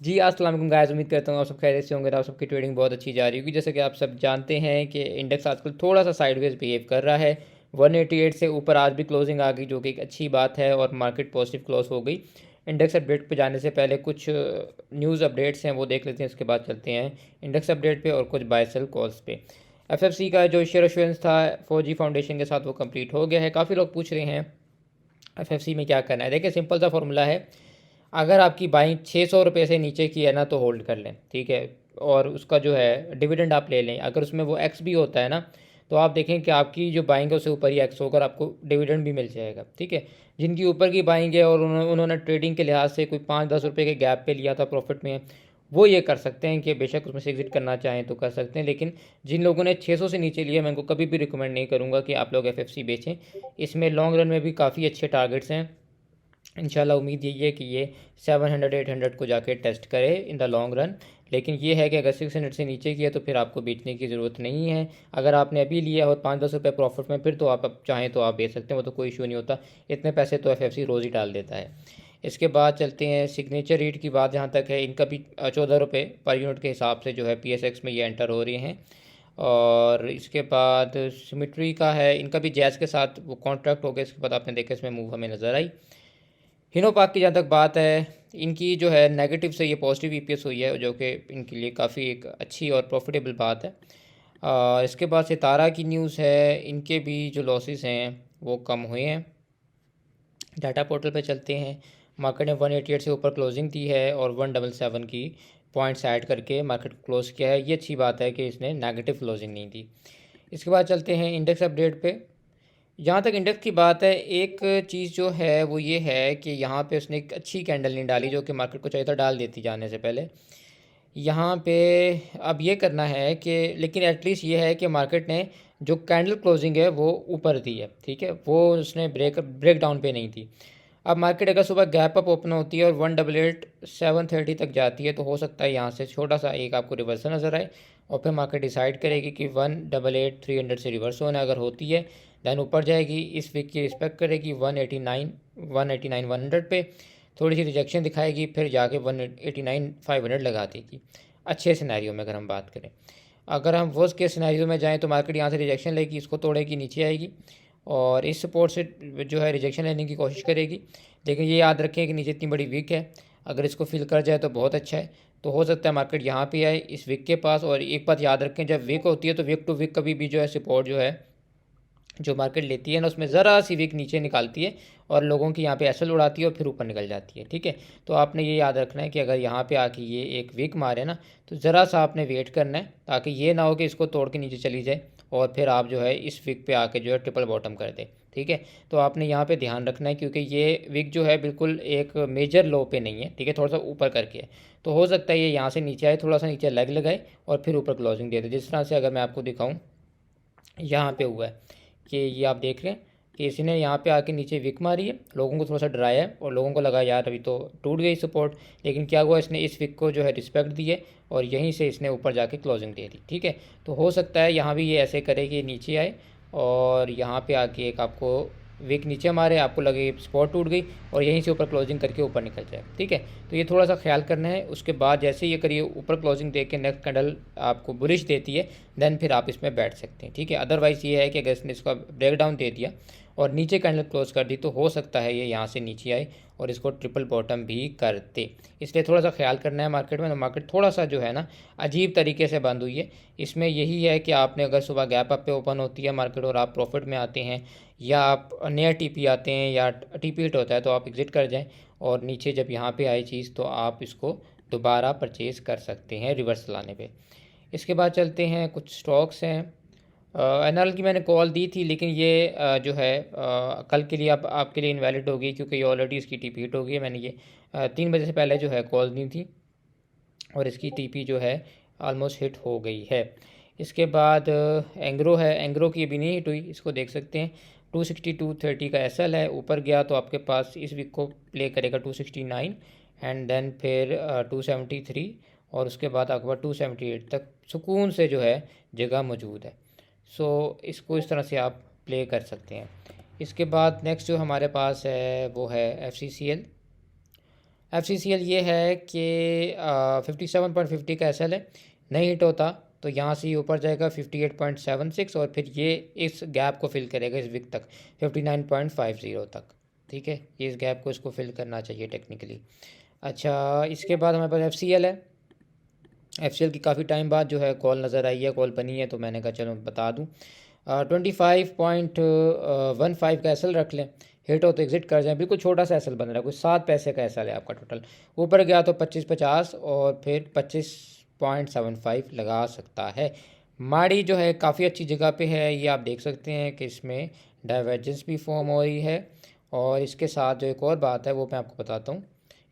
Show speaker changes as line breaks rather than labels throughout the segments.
जी, अस्सलाम वालेकुम गाइस। उम्मीद करता हूँ आप सब खैरियत से होंगे और आप सबकी ट्रेडिंग बहुत अच्छी जा रही होगी। जैसे कि आप सब जानते हैं कि इंडेक्स आजकल थोड़ा-सा साइडवेज़ बिहेव कर रहा है। 188 से ऊपर आज भी क्लोजिंग आ गई, जो कि एक अच्छी बात है और मार्केट पॉजिटिव क्लोज़ हो गई। इंडेक्स अपडेट पे जाने से पहले कुछ न्यूज़ अपडेट्स हैं, वो देख लेते हैं, उसके बाद चलते हैं इंडेक्स अपडेट पे और कुछ बाय सेल कॉल्स पे। एफएफसी का जो शेयर इश्यूएंस था फौजी फाउंडेशन के साथ, वो कंप्लीट हो गया है। काफ़ी लोग पूछ रहे हैं एफएफसी में क्या करना है। देखिए, सिंपल सा फॉर्मूला है। अगर आपकी बाइंग 600 रुपये से नीचे की है ना, तो होल्ड कर लें, ठीक है। और उसका जो है डिविडेंड आप ले लें। अगर उसमें वो एक्स भी होता है ना, तो आप देखें कि आपकी जो बाइंग है उससे ऊपर ही एक्स होकर आपको डिविडेंड भी मिल जाएगा, ठीक है। जिनकी ऊपर की बाइंग है और उन्होंने ट्रेडिंग के लिहाज से कोई 5-10 रुपये के गैप पे लिया था प्रॉफिट में, वो ये कर सकते हैं कि बेशक उसमें से एग्जिट करना चाहें तो कर सकते हैं। लेकिन जिन लोगों ने 600 से नीचे लिया, मैं उनको कभी भी रिकमेंड नहीं करूँगा कि आप लोग एफएफसी बेचें। इसमें लॉन्ग रन में भी काफ़ी अच्छे टारगेट्स हैं। इंशाल्लाह उम्मीद यही है कि ये 700-800 को जाके टेस्ट करे इन द लॉन्ग रन। लेकिन ये है कि अगर 600 से नीचे की है तो फिर आपको बेचने की ज़रूरत नहीं है। अगर आपने अभी लिया और 5-10 रुपये प्रॉफिट में, फिर तो आप अब चाहें तो आप बेच सकते हैं, वो तो कोई इशू नहीं होता। इतने पैसे तो एफएफसी रोज़ ही डाल देता है। इसके बाद चलते हैं सिग्नेचर रीट की बात। जहाँ तक है, इनका भी 14 रुपये पर यूनिट के हिसाब से जो है पीएसएक्स में ये एंटर हो रहे हैं। और इसके बाद सिमिट्री का है, इनका भी जैज़ के साथ वो कॉन्ट्रैक्ट हो गया। इसके बाद आपने देखा इसमें मूव हमें नज़र आई। हिनोपाक की जहाँ तक बात है, इनकी जो है नेगेटिव से ये पॉजिटिव ईपीएस हुई है, जो कि इनके लिए काफ़ी एक अच्छी और प्रॉफिटेबल बात है। इसके बाद सितारा की न्यूज़ है, इनके भी जो लॉसेस हैं वो कम हुए हैं। डाटा पोर्टल पे चलते हैं। मार्केट ने 188 से ऊपर क्लोजिंग दी है और 177 की पॉइंट्स ऐड करके मार्केट को क्लोज किया है। ये अच्छी बात है कि इसने नेगेटिव क्लोजिंग नहीं दी। इसके बाद चलते हैं इंडेक्स अपडेट पे। जहाँ तक इंडेक्स की बात है, एक चीज़ जो है वो ये है कि यहाँ पे उसने एक अच्छी कैंडल नहीं डाली, जो कि मार्केट को चाहिए था डाल देती जाने से पहले। यहाँ पे अब ये करना है कि, लेकिन एटलीस्ट ये है कि मार्केट ने जो कैंडल क्लोजिंग है वो ऊपर दी है, ठीक है। वो उसने ब्रेक डाउन पे नहीं थी। अब मार्केट अगर सुबह गैप अप ओपन होती है और 188-730 तक जाती है, तो हो सकता है यहाँ से छोटा सा एक आपको रिवर्सल नज़र आए और फिर मार्केट डिसाइड करेगी कि 188-300 से रिवर्स होना अगर होती है, दैन ऊपर जाएगी। इस वीक की रिस्पेक्ट करेगी 189-100 पे, थोड़ी सी रिजेक्शन दिखाएगी, फिर जाके 189-500 लगा देगी। अच्छे सिनेरियो में अगर हम बात करें, अगर हम वर्स्ट केस सिनेरियो में जाएँ तो मार्केट यहाँ से रिजेक्शन लेगी, इसको तोड़ेगी, नीचे आएगी और इस सपोर्ट से जो है रिजेक्शन लेने की कोशिश करेगी। लेकिन ये याद रखें कि नीचे इतनी बड़ी वीक है, अगर इसको फिल कर जाए तो बहुत अच्छा है। तो हो सकता है मार्केट यहाँ पे आए इस वीक के पास। और एक बात याद रखें, जब वीक होती है तो वीक टू वीक कभी भी जो है सपोर्ट जो है जो मार्केट लेती है ना, उसमें ज़रा सी वीक नीचे निकालती है और लोगों की यहाँ पे एसएल उड़ाती है और फिर ऊपर निकल जाती है, ठीक है। तो आपने ये याद रखना है कि अगर यहाँ पे आके ये एक वीक मारे ना, तो ज़रा सा आपने वेट करना है, ताकि ये ना हो कि इसको तोड़ के नीचे चली जाए और फिर आप जो है इस वीक पे आके जो है ट्रिपल बॉटम कर दे, ठीक है। तो आपने यहाँ पे ध्यान रखना है, क्योंकि ये वीक जो है बिल्कुल एक मेजर लो पे नहीं है, ठीक है, थोड़ा सा ऊपर करके है। तो हो सकता है ये यहाँ से नीचे आए, थोड़ा सा नीचे लेग लगाए और फिर ऊपर क्लोजिंग दे दे। जिस तरह से अगर मैं आपको दिखाऊँ, यहाँ पे हुआ है कि ये आप देख रहे हैं कि इसने यहाँ पे आके नीचे विक मारी है, लोगों को थोड़ा सा डराया है और लोगों को लगा यार अभी तो टूट गई सपोर्ट। लेकिन क्या हुआ, इसने इस विक को जो है रिस्पेक्ट दी है और यहीं से इसने ऊपर जाके क्लोजिंग दे दी, ठीक है। तो हो सकता है यहाँ भी ये ऐसे करे कि नीचे आए और यहाँ पे आके एक आपको विक नीचे मारे, आपको लगे स्पॉट टूट गई और यहीं से ऊपर क्लोजिंग करके ऊपर निकल जाए, ठीक है। तो ये थोड़ा सा ख्याल करना है। उसके बाद जैसे ये करिए ऊपर क्लोजिंग दे के नेक्स्ट कैंडल आपको बुलिश देती है, देन फिर आप इसमें बैठ सकते हैं, ठीक है। अदरवाइज़ ये है कि अगर इसने इसका ब्रेक डाउन दे दिया और नीचे कैंडल क्लोज कर दी, तो हो सकता है ये यहाँ से नीचे आए और इसको ट्रिपल बॉटम भी कर दे। इसलिए थोड़ा सा ख्याल करना है मार्केट में। मार्केट थोड़ा सा जो है ना अजीब तरीके से बंद हुई है। इसमें यही है कि आपने अगर सुबह गैप अप पे ओपन होती है मार्केट और आप प्रॉफिट में आते हैं, या आप नया टीपी आते हैं या टीपी हिट होता है, तो आप एग्जिट कर जाएं और नीचे जब यहाँ पे आए चीज़, तो आप इसको दोबारा परचेज़ कर सकते हैं रिवर्स लाने पे। इसके बाद चलते हैं, कुछ स्टॉक्स हैं। एनआरएल की मैंने कॉल दी थी, लेकिन ये जो है कल के लिए आपके लिए इनवैलिड होगी, क्योंकि ये ऑलरेडी इसकी टीपी हिट हो गई है। मैंने ये 3 बजे से पहले जो है कॉल दी थी और इसकी टीपी जो है ऑलमोस्ट हिट हो गई है। इसके बाद एंग्रो है, एंग्रो की अभी नहीं हिट हुई, इसको देख सकते हैं। 260-230 का एसएल है, ऊपर गया तो आपके पास इस वीक को प्ले करेगा 269 एंड देन फिर 273 और उसके बाद आपके पास 278 तक सुकून से जो है जगह मौजूद है। सो इसको इस तरह से आप प्ले कर सकते हैं। इसके बाद नेक्स्ट जो हमारे पास है वो है F C C L. FCCL ये है कि 57.50 का SL है, नहीं हिट होता तो यहाँ से ऊपर जाएगा 58.76 और फिर ये इस गैप को फिल करेगा इस विक तक 59.50 तक। ठीक है, ये इस गैप को इसको फिल करना चाहिए टेक्निकली। अच्छा, इसके बाद हमारे पास FCL है। FCL की काफ़ी टाइम बाद जो है कॉल नज़र आई है, कॉल बनी है, तो मैंने कहा चलो बता दूँ। 25.15 का SL रख लें, हिट हो तो एग्जिट कर जाए। बिल्कुल छोटा सा SL बन रहा है, कुछ 7 पैसे का SL है आपका टोटल। ऊपर गया तो 25.50 और फिर 25.75 लगा सकता है। माड़ी जो है काफ़ी अच्छी जगह पे है, ये आप देख सकते हैं कि इसमें डाइवर्जेंस भी फॉर्म हो रही है। और इसके साथ जो एक और बात है वो मैं आपको बताता हूँ।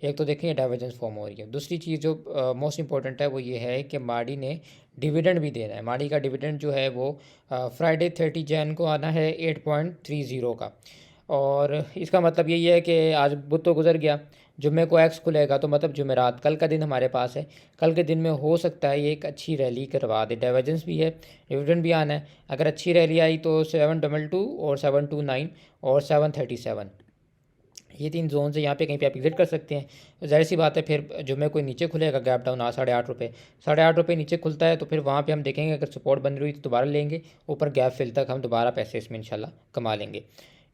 एक तो देखें डाइवर्जेंस फॉर्म हो रही है, दूसरी चीज़ जो मोस्ट इंपॉर्टेंट है वो ये है कि माड़ी ने डिविडेंड भी देना है। माड़ी का डिविडेंड जो है वो फ्राइडे 30 जैन को आना है 8.30 का। और इसका मतलब यही है कि आज बुध तो गुजर गया, जुम्मे को एक्स खुलेगा, तो मतलब जुमेरात कल का दिन हमारे पास है। कल के दिन में हो सकता है ये एक अच्छी रैली करवा दे, डाइवर्जेंस भी है, डिविडेंड भी आना है। अगर अच्छी रैली आई तो 722 और 729 और 737, ये 3 जोन से यहाँ पे कहीं पे आप एग्जिट कर सकते हैं। जाहिर सी बात है फिर जुम्मे कोई नीचे खुलेगा गैप डाउन 8.5 रुपये, 8.5 रुपये नीचे खुलता है तो फिर वहाँ पे हम देखेंगे अगर सपोर्ट बन रही तो दोबारा लेंगे, ऊपर गैप फिल तक हम दोबारा पैसे इसमें इंशाल्लाह कमा लेंगे।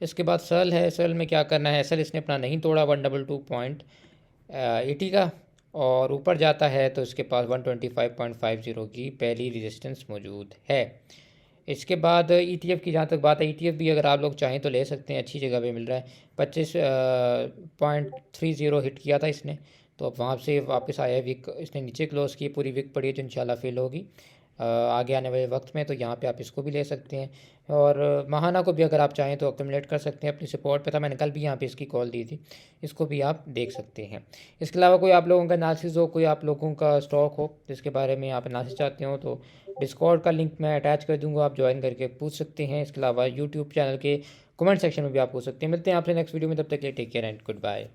इसके बाद सल है, सल में क्या करना है, सल इसने अपना नहीं तोड़ा 122.80 का, और ऊपर जाता है तो इसके पास 125.50 की पहली रेजिस्टेंस मौजूद है। इसके बाद ETF की जहाँ तक बात है, ETF भी अगर आप लोग चाहें तो ले सकते हैं, अच्छी जगह पे मिल रहा है। 25.30 हिट किया था इसने, तो अब वहाँ से वापस आया है। विक इसने नीचे क्लोज की, पूरी विक पड़ी है जो इंशाल्लाह फिल होगी आगे आने वाले वक्त में, तो यहाँ पे आप इसको भी ले सकते हैं। और महाना को भी अगर आप चाहें तो अक्यूमुलेट कर सकते हैं, अपनी सपोर्ट पे था, मैंने कल भी यहाँ पे इसकी कॉल दी थी, इसको भी आप देख सकते हैं। इसके अलावा कोई आप लोगों का एनालिसिस हो, कोई आप लोगों का स्टॉक हो जिसके बारे में आप एनालिसिस चाहते हो, तो डिस्कॉर्ड का लिंक मैं अटैच कर दूंगा, आप ज्वाइन करके पूछ सकते हैं। इसके अलावा यूट्यूब चैनल के कमेंट सेक्शन में भी आप पूछ सकते हैं। मिलते हैं आपसे नेक्स्ट वीडियो में, तब तक के लिए take care and good bye.